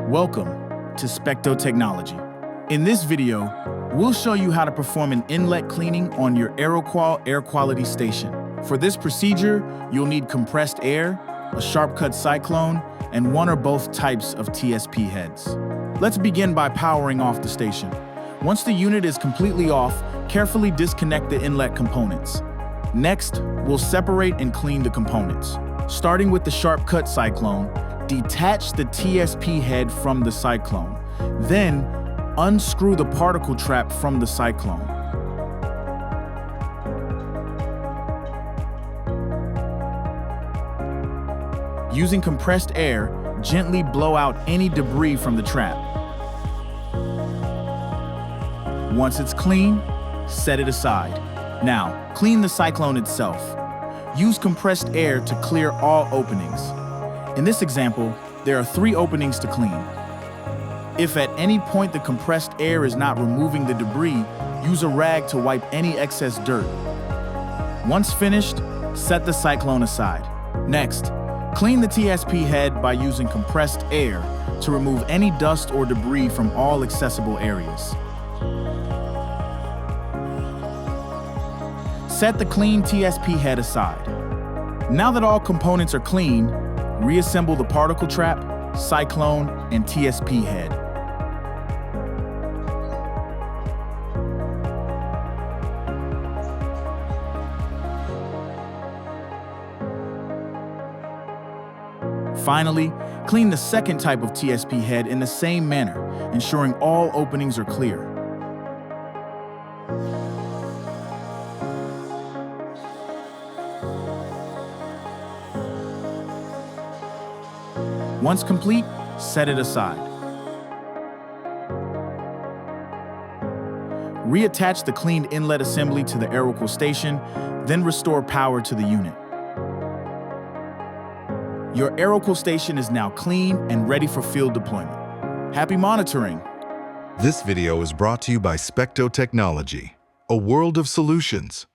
Welcome to Specto Technology. In this video, we'll show you how to perform an inlet cleaning on your Aeroqual air quality station. For this procedure, you'll need compressed air, a Sharp-Cut Cyclone, and one or both types of TSP heads. Let's begin by powering off the station. Once the unit is completely off, carefully disconnect the inlet components. Next, we'll separate and clean the components. Starting with the Sharp-Cut Cyclone, detach the TSP head from the cyclone. Then, unscrew the particle trap from the cyclone. Using compressed air, gently blow out any debris from the trap. Once it's clean, set it aside. Now, clean the cyclone itself. Use compressed air to clear all openings. In this example, there are 3 openings to clean. If at any point the compressed air is not removing the debris, use a rag to wipe any excess dirt. Once finished, set the cyclone aside. Next, clean the TSP head by using compressed air to remove any dust or debris from all accessible areas. Set the clean TSP head aside. Now that all components are clean, reassemble the particle trap, cyclone, and TSP head. Finally, clean the second type of TSP head in the same manner, ensuring all openings are clear. Once complete, set it aside. Reattach the cleaned inlet assembly to the Aeroqual station, then restore power to the unit. Your Aeroqual station is now clean and ready for field deployment. Happy monitoring! This video is brought to you by Specto Technology, a world of solutions.